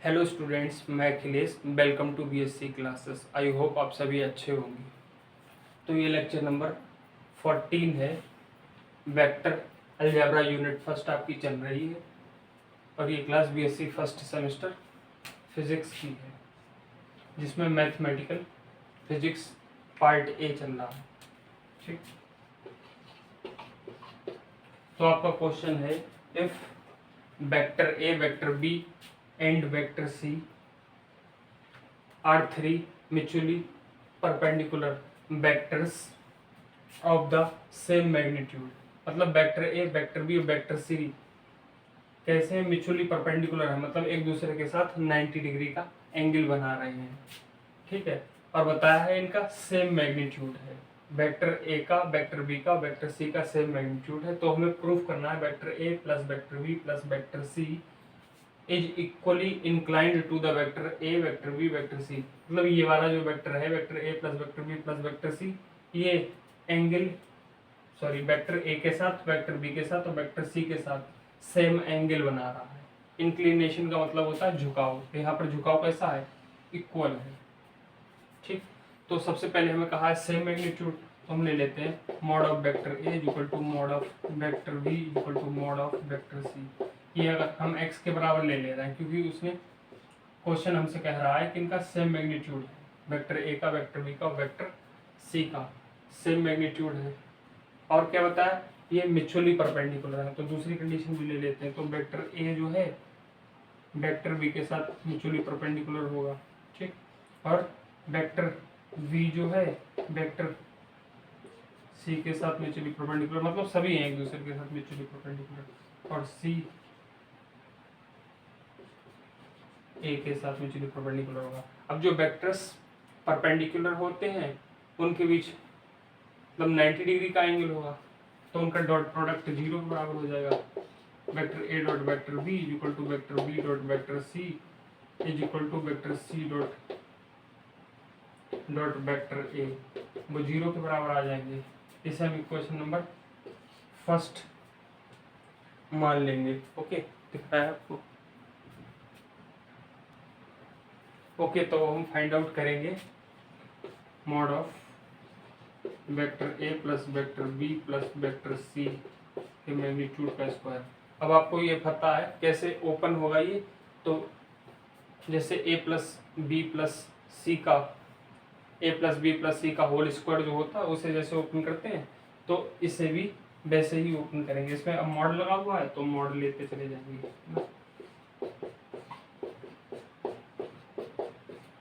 Hello students, मैं Akhilesh. Welcome to BSc classes. I hope आप सभी अच्छे होंगे। तो ये लेक्चर नंबर 14 है। वेक्टर अलजेब्रा यूनिट फर्स्ट आपकी चल रही है और ये class BSc first semester physics की है, जिसमें मैथमेटिकल फिजिक्स पार्ट ए चल रहा है। ठीक, तो आपका क्वेश्चन है, if vector A, vector B and vector C are three mutually perpendicular vectors of the same magnitude। मतलब वेक्टर ए, वेक्टर बी और वेक्टर सी कैसे म्यूचुअली परपेंडिकुलर है, मतलब एक दूसरे के साथ 90 डिग्री का एंगल बना रहे हैं। ठीक है, और बताया है इनका सेम मैग्नीट्यूड है। वेक्टर ए का, वेक्टर बी का, वेक्टर सी का सेम मैग्नीट्यूड है। तो हमें प्रूफ करना है vector A plus vector B plus vector C is equally inclined to the vector A, vector B, vector C. मतलब ये वाला जो वेक्टर है, vector A plus vector B plus vector C, ये एंगल वेक्टर ए के साथ, vector B के साथ और वेक्टर सी के साथ सेम एंगल बना रहा है। इंक्लिनेशन का मतलब होता है झुकाव। यहाँ पर झुकाव कैसा है? इक्वल है। ठीक, तो सबसे पहले हमें कहा है सेम मैग्नीट्यूड, तो हम ले लेते हैं mod of vector A equal to mod of vector B equal to mod of vector C. ये अगर हम x के बराबर ले रहे हैं, क्योंकि उसने क्वेश्चन हमसे कह रहा है कि इनका सेम मैग्नीट्यूड है, वेक्टर ए का, वेक्टर बी का, वेक्टर सी का सेम मैग्नीट्यूड है। और क्या बताया, ये म्यूचुअली परपेंडिकुलर है। तो दूसरी कंडीशन भी ले लेते हैं। तो वेक्टर ए जो है वेक्टर बी के साथ म्यूचुअली परपेंडिकुलर होगा। ठीक, और वेक्टर बी जो है वेक्टर सी के साथ म्यूचुअली परपेंडिकुलर, मतलब सभी हैं एक दूसरे के साथ म्यूचुअली परपेंडिकुलर। और सी ए के साथ म्यूचुअली परपेंडिकुलर होगा। अब जो वेक्टर्स परपेंडिकुलर होते हैं उनके बीच मतलब 90 डिग्री का एंगल होगा, तो उनका डॉट प्रोडक्ट 0 के बराबर हो जाएगा। Vector A dot vector B is equal to vector B dot vector C is equal to vector C dot vector A, वो 0 के बराबर आ जाएंगे। इसे हम इक्वेशन नंबर फर्स्ट मान लेंगे। ओके, दिख रहा है आपको? ओके, तो हम फाइंड आउट करेंगे mod of vector A plus vector B plus vector C के मैग्नीट्यूड का स्क्वायर। अब आपको ये पता है कैसे ओपन होगा ये। तो जैसे ए प्लस बी प्लस सी का, ए प्लस बी प्लस सी का होल स्क्वायर जो होता है उसे जैसे ओपन करते हैं, तो इसे भी वैसे ही ओपन करेंगे। इसमें अब मॉड लगा हुआ है तो मॉड लेते चले जाएंगे।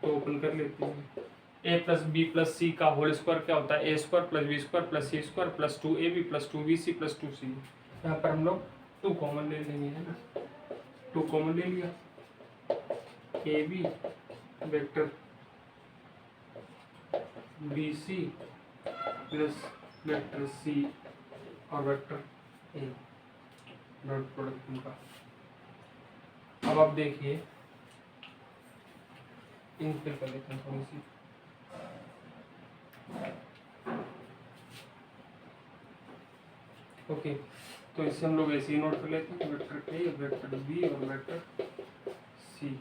तो ओपन कर लेते हैं। A plus B plus C का होल स्क्वायर क्या होता है? A square plus B square plus C square plus 2ab plus 2bc plus 2c। यहाँ पर हम लोग 2 कॉमन ले लेंगे, है ना। 2 कॉमन ले लिया, A B vector B C plus vector C और वेक्टर ए डॉट प्रोडक्ट उनका। अब आप देखिए, इन फिल कर लेते हैं थोड़ी सी। ओके, तो इससे हम लोग ऐसे ही नोट कर लेते हैं, वेक्टर ए, वेक्टर बी और वेक्टर सी।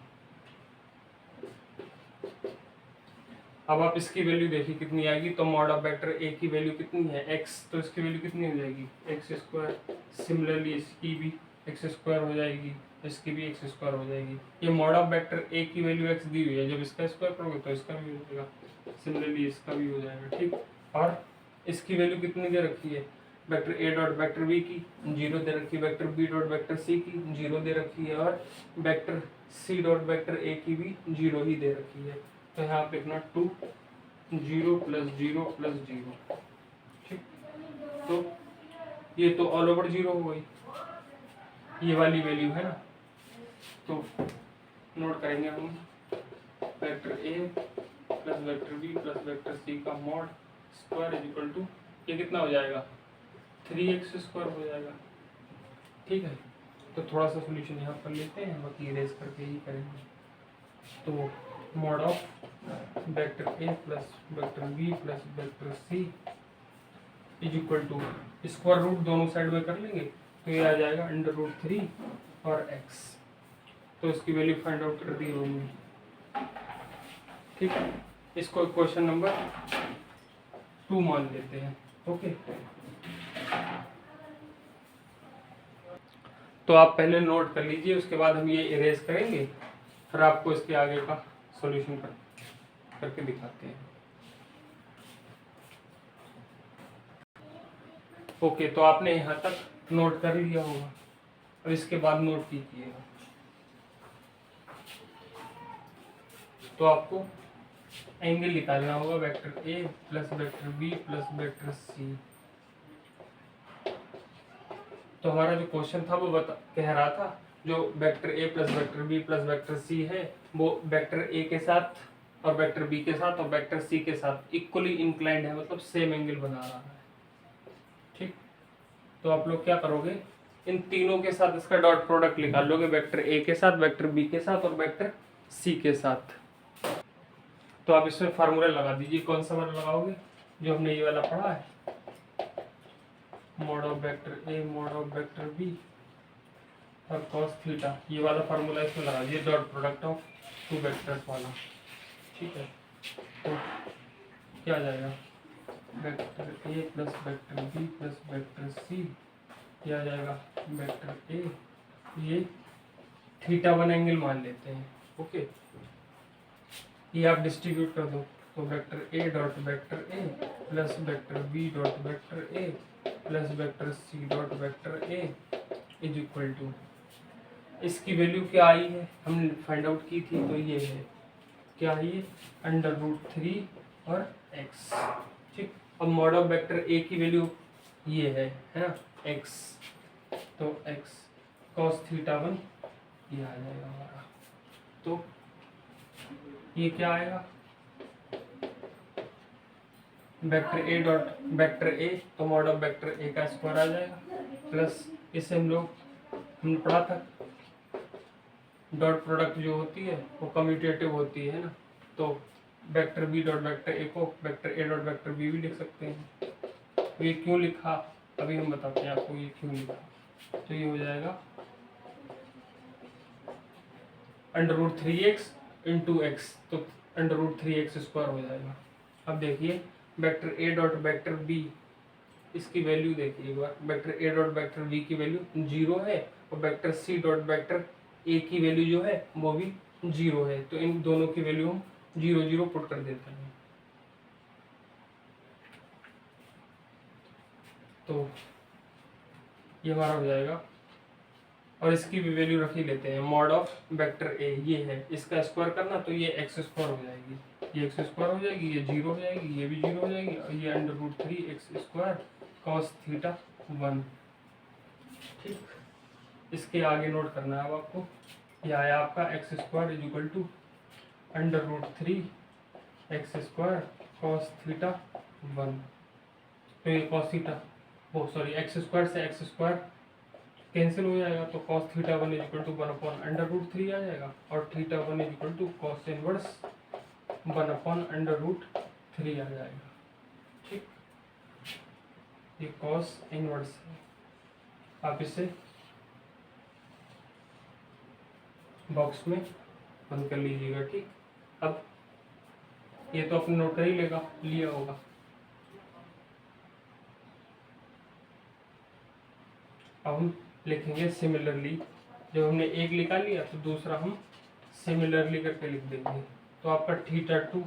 अब आप इसकी वैल्यू देखिए कितनी आएगी। तो मॉड ऑफ वेक्टर ए की वैल्यू कितनी है? x, तो इसकी वैल्यू कितनी हो जाएगी? X square. सिमिलरली इसकी भी एक्स स्क्वायर हो जाएगी, इसकी भी एक्स स्क्वायर हो जाएगी। ये मॉड ऑफ वेक्टर ए की वैल्यू x दी हुई है, जब इसका स्क्वायर करोगे तो इसका भी हो जाएगा, सिमिलरली इसका भी हो जाएगा। ठीक, और इसकी वैल्यू कितनी दे रखी है? Vector A dot vector B की 0 दे रखी है, vector B dot vector C की 0 दे रखी है, और vector C dot vector A की भी 0 ही दे रखी है। तो यहाँ पे लिखना 2 0 प्लस 0 प्लस 0। ठीक, तो ये तो ऑल ओवर 0 हो गई, ये वाली वैल्यू है ना। तो नोट करेंगे हम vector A plus vector B plus vector C का mod square is equal to, ये कितना हो जाएगा? 3x स्क्वायर हो जाएगा। ठीक है, तो थोड़ा सा सोल्यूशन यहाँ पर लेते हैं, बाकी इरेज करके ही करेंगे। तो mod of vector A plus vector B plus vector C is equal to, square root दोनों साइड में कर लेंगे तो ये आ जाएगा √3 और x। तो इसकी वैल्यू फाइंड आउट कर दी होगी। ठीक है, इसको क्वेश्चन नंबर 2 मान लेते हैं। ओके, तो आप पहले नोट कर लीजिए, उसके बाद हम ये इरेज करेंगे, फिर आपको इसके आगे का सॉल्यूशन करके दिखाते हैं। ओके, तो आपने यहाँ तक नोट कर लिया होगा, अब इसके बाद नोट कीजिएगा। तो आपको एंगल निकालना होगा vector A plus vector B plus vector C. तो हमारा जो क्वेश्चन था वो कह रहा था जो vector A plus vector B plus vector C है वो वेक्टर ए के साथ और वेक्टर बी के साथ और वेक्टर सी के साथ इक्वली इंक्लाइंड है, मतलब सेम एंगल बना रहा है। ठीक, तो आप लोग क्या करोगे, इन तीनों के साथ इसका डॉट प्रोडक्ट निकाल लोगे, वेक्टर ए के साथ, वेक्टर बी के साथ और वेक्टर सी के साथ। तो आप इसमें फार्मूला लगा दीजिए। कौन सा वाला लगाओगे, जो हमने ये वाला पढ़ा है, mod of vector A mod of vector B और cos थीटा, ये वाला फार्मूला इसमें लगा दीजिए, dot product of two vectors वाला। ठीक है, तो क्या आ जाएगा, vector A plus vector B plus vector C, क्या आ जाएगा, वेक्टर ए, ये थीटा 1 एंगल मान लेते हैं। ओके, ये आप डिस्ट्रीब्यूट कर दो, तो vector A dot vector A plus vector B dot vector A plus vector C dot vector A is equal to, इसकी वैल्यू क्या आई है हमने फाइंड आउट की थी, तो ये है क्या है, ये √3 और x। ठीक, अब मॉड ऑफ वेक्टर ए की वैल्यू ये है ना x, तो x cos थीटा 1 ये आ जाएगा हमारा। तो ये क्या आएगा, वेक्टर ए डॉट वेक्टर ए, तो मॉड ऑफ वेक्टर ए का स्क्वायर आ जाएगा, प्लस इसे हमने पढ़ा था डॉट प्रोडक्ट जो होती है वो कम्यूटेटिव होती है ना, तो vector B dot vector A को vector A dot vector B भी लिख सकते हैं। तो ये क्यों लिखा अभी हम बताते हैं आपको ये क्यों लिखा। तो ये हो जाएगा √3x इंटू एक्स, तो √3x स्क्वायर हो जाएगा। अब देखिए vector A dot vector B, इसकी वैल्यू देखिए एक बार, vector A dot vector B की वैल्यू 0 है और vector C dot vector A की वैल्यू जो है वो भी 0 है, तो इन दोनों की वैल्यू हम 0 0 पुट कर देते हैं। तो ये हमारा हो जाएगा, और इसकी भी वैल्यू रख ही लेते हैं, मॉड ऑफ वेक्टर ए ये है, इसका स्क्वायर करना तो ये x स्क्वायर हो जाएगी, ये x स्क्वायर हो जाएगी, ये 0 हो जाएगी, ये भी 0 हो जाएगी, और ये √3x स्क्वायर cos थीटा 1। ठीक, इसके आगे नोट करना है अब आपको, ये आया आपका x square is equal to √3x square cos theta 1। तो ये cos थीटा वो सॉरी x स्क्वायर से x स्क्वायर कैंसिल हो जाएगा, तो cos theta 1 is equal to 1/√3 आ जाएगा, और theta 1 is equal to cos inverse 1/√3 आ जाएगा। ठीक, ये cos इनवर्स है, आप इसे बॉक्स में बंद कर लीजिएगा। ठीक, अब ये तो आपने नोट कर ही लिया होगा। अब हम लिखेंगे सिमिलरली, जब हमने एक निकाल लिया तो दूसरा हम सिमिलरली करके लिख देंगे। तो आपका थीटा 2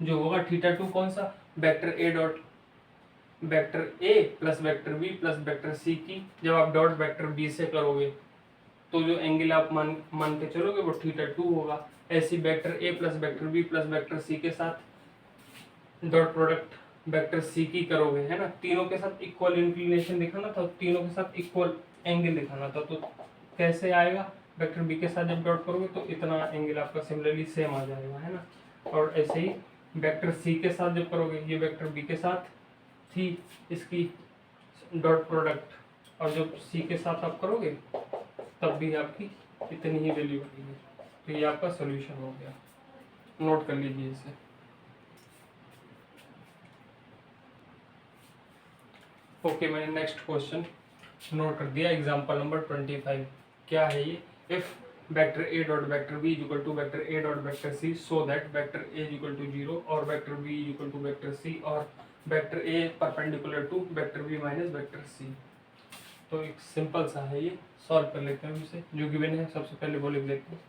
जो होगा, थीटा 2 कौन सा, vector A dot vector A plus vector B plus vector C की जब आप डॉट वेक्टर बी से करोगे तो जो एंगल आप मान के चलोगे वो थीटा 2 होगा। ऐसी vector A plus vector B plus vector C के साथ डॉट प्रोडक्ट वेक्टर सी की करोगे, है ना, तीनों के साथ इक्वल इंक्लिनेशन दिखाना था, तीनों के साथ इक्वल एंगल दिखाना था, तो कैसे आएगा, वेक्टर बी के साथ जब डॉट करोगे तो इतना एंगल आपका सिमिलरली सेम आ जाएगा, है ना। और ऐसे ही वेक्टर सी के साथ जब करोगे, ये वेक्टर बी के साथ थी इसकी डॉट प्रोडक्ट, और जब सी के साथ आप करोगे तब भी आपकी इतनी ही वैल्यू बनेगी। तो ये आपका सॉल्यूशन हो गया, नोट कर लीजिए इसे। ओके, मैंने नेक्स्ट क्वेश्चन नोट कर दिया, एग्जांपल नंबर 25। क्या है ये, if vector A dot vector B is equal to vector A dot vector C so that vector A is equal to 0 और vector B is equal to vector C और vector A perpendicular to vector B minus vector C. तो एक simple सा है, ये solve कर लेते हैं इसे, जो गिवन है सबसे पहले वो लिख लेते हैं।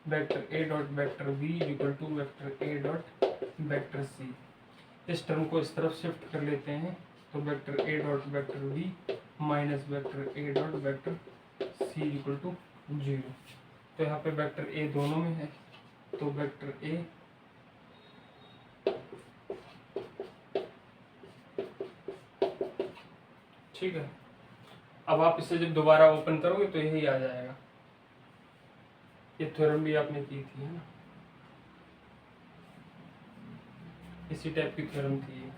Vector A dot vector B is equal to vector A dot vector C. इस टर्म को इस तरफ शिफ्ट कर लेते हैं, तो vector A dot vector B minus vector A dot vector C equal to 0। तो यहाँ पे वेक्टर ए दोनों में है, तो वेक्टर ए ठीक है। अब आप इसे जब दोबारा ओपन करोगे तो यही आ जाएगा। ये थ्योरम भी आपने की थी, है ना, इसी टाइप की थ्योरम थी एक,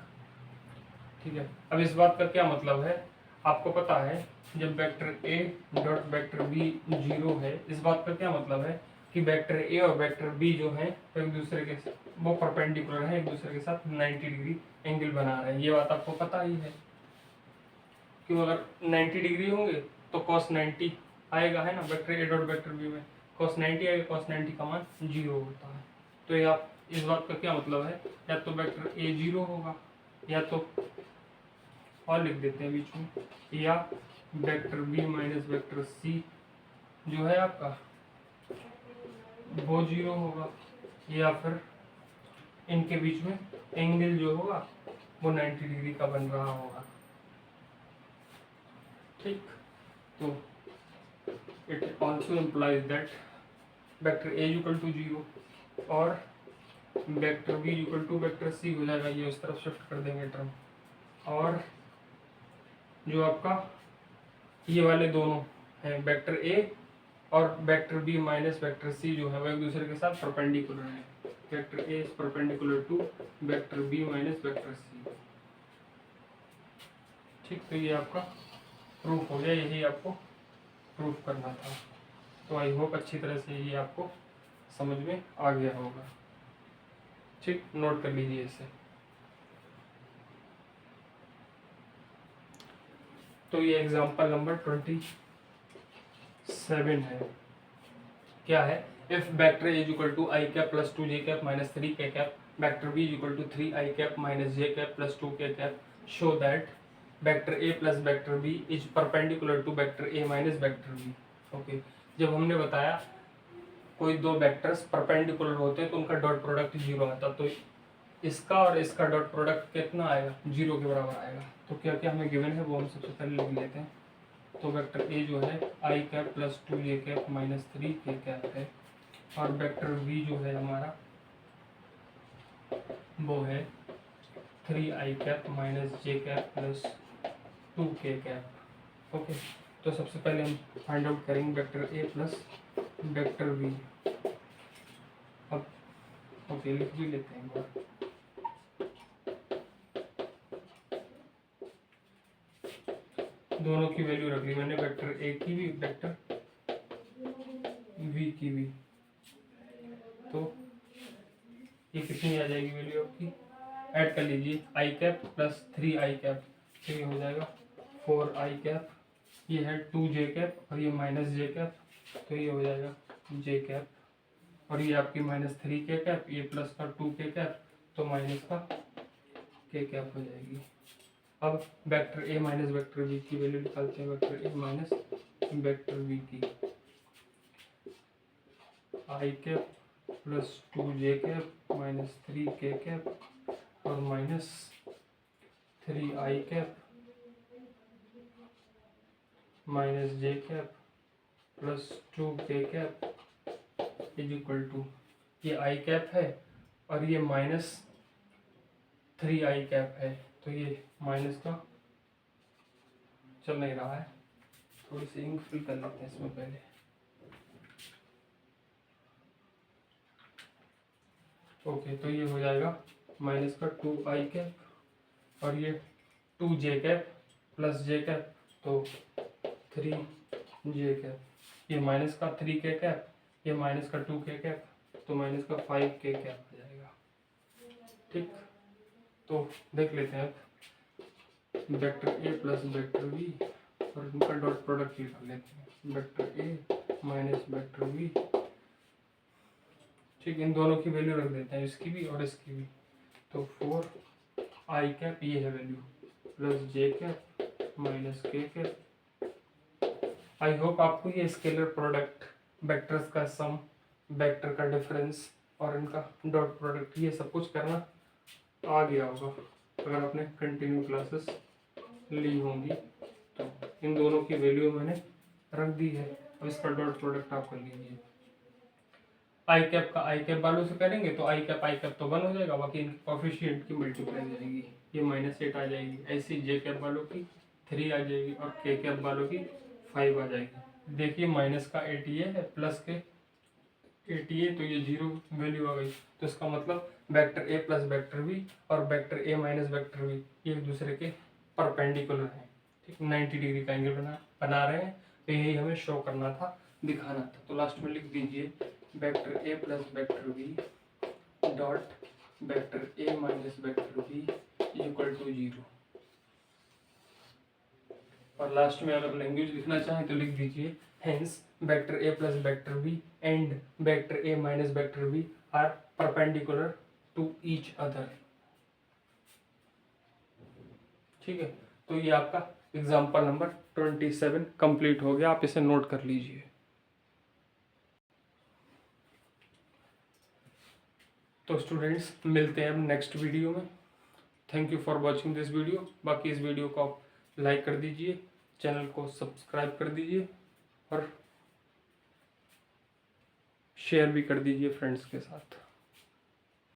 ठीक है। अब इस बात का क्या मतलब है, आपको पता है जब vector A dot vector B 0 है, इस बात का क्या मतलब है कि वेक्टर ए और वेक्टर बी जो है एक दूसरे के वो परपेंडिकुलर है, एक दूसरे के साथ 90 डिग्री एंगल बना रहे हैं। ये बात आपको पता ही है, क्यों, अगर 90 डिग्री होंगे तो cos 90 आएगा, है ना, vector A dot vector B में cos 90 आएगा, cos 90 का मान 0 होता है। तो ये आप इस बात का क्या मतलब है, या तो वेक्टर ए 0 होगा, या तो और लिख देते हैं बीच में, या vector B minus vector C जो है आपका वो 0 होगा, या फिर इनके बीच में एंगल जो होगा वो 90 डिग्री का बन रहा होगा, ठीक। तो it also implies that vector A equal to 0 और vector B equal to vector C हो जाएगा, ये उस तरफ शिफ्ट कर देंगे टर्म, और जो आपका ये वाले दोनों हैं वेक्टर ए और vector B minus vector C जो है वो एक दूसरे के साथ परपेंडिकुलर है। Vector A is perpendicular to vector B minus vector C, ठीक। तो ये आपका प्रूफ हो गया, यही आपको प्रूफ करना था। तो आई होप अच्छी तरह से ये आपको समझ में आ गया होगा, ठीक। नोट कर लीजिए इसे। तो ये एग्जांपल नंबर 27 है। क्या है, if vector A equal to I cap plus 2 J cap minus 3 K cap vector B equal to 3 I cap minus J cap plus 2 K cap show that vector A plus vector B is perpendicular to vector A minus vector B. Okay, जब हमने बताया कोई दो vectors perpendicular होते हैं तो उनका dot product 0 आता, तो इसका और इसका डॉट प्रोडक्ट कितना आएगा, 0 के बराबर आएगा। तो क्या क्या हमें गिवन है वो हम सबसे पहले लिख लेते हैं। तो वेक्टर ए जो है आई cap plus 2 J cap minus 3 K cap है, और वेक्टर बी जो है हमारा वो है 3 I cap minus J cap plus 2 K cap. Okay, तो सबसे पहले हम फाइंड आउट करेंगे vector A plus vector B. अब ओके, लिख भी लेते हैं एक बार। दोनों की वैल्यू रख ली मैंने, वेक्टर ए की भी वेक्टर बी की भी। तो ये कितनी आ जाएगी वैल्यू आपकी, ऐड कर लीजिए, आई कैप प्लस 3 आई कैप, तो ये हो जाएगा 4 आई कैप, ये है 2 जे कैप और ये माइनस जे कैप, तो ये हो जाएगा जे कैप, और ये आपकी माइनस 3 के कैप, ये प्लस का 2 के कैप, तो माइनस का के कैप हो जाएगी। अब vector A minus vector B की वैल्यू निकालते हैं, vector A minus vector B की, I cap plus 2 J cap minus 3 K cap और minus 3 I cap minus J cap plus 2 K cap is equal to, ये आई cap है और ये minus 3 I cap है, तो ये माइनस का चल नहीं रहा है, थोड़ी सी इंक फिल कर लेते हैं इसमें पहले। ओके, तो ये हो जाएगा माइनस का 2 आई कैप और ये 2 जे कैप प्लस जे कैप, तो 3 जे कैप, ये माइनस का 3 के कैप, ये माइनस का 2 के कैप, तो माइनस का 5 के कैप हो जाएगा, ठीक। तो देख लेते हैं अब vector A plus vector B और इनका डॉट प्रोडक्ट निकाल लेते हैं। Vector A minus vector B. ठीक, इन दोनों की वैल्यू रख देते हैं, इसकी भी और इसकी भी। तो 4 आई कैप ये है वैल्यू, प्लस जे कैप माइनस के कैप। आई होप आपको ये स्केलर प्रोडक्ट, वेक्टर्स का सम, वेक्टर का डिफरेंस और इनका डॉट प्रोडक्ट, ये सब कुछ करना आ गया होगा अगर आपने कंटिन्यू क्लासेस ली होंगी। तो इन दोनों की वैल्यू मैंने रख दी है, अब इसका डॉट प्रोडक्ट आप कर लीजिए। आई कैप का आई कैप वालों से करेंगे तो आई कैप तो 1 हो जाएगा, बाकी इनकी कोफिशिएंट की मल्टीप्लाई जाएगी, ये -8 आ जाएगी। ऐसी जे कैप वालों की 3 आ जाएगी और के कैप वालों की 5 आ जाएगी। देखिए माइनस का 8 ये है, प्लस के 8 ये, तो ये 0 वैल्यू आ गई। तो इसका मतलब vector A plus vector B और vector A minus vector B ये एक दूसरे के परपेंडिकुलर हैं। ठीक, 90 डिग्री का एंगल बना रहे हैं। तो यही हमें शो करना था, दिखाना था। तो लास्ट में लिख दीजिए vector A plus vector B dot vector A minus vector B equal to 0। और लास्ट में अगर लैंग्वेज लिखना चाहें तो लिख दीजिए hence vector A plus vector B and vector A minus vector B are perpendicular to each other. ठीक है, तो ये आपका एग्जाम्पल नंबर 27 कंप्लीट हो गया, आप इसे नोट कर लीजिए। तो स्टूडेंट्स मिलते हैं अब नेक्स्ट वीडियो में। Thank you for watching this video. बाकी इस वीडियो को आप लाइक कर दीजिए, चैनल को सब्सक्राइब कर दीजिए और शेयर भी कर दीजिए फ्रेंड्स के साथ।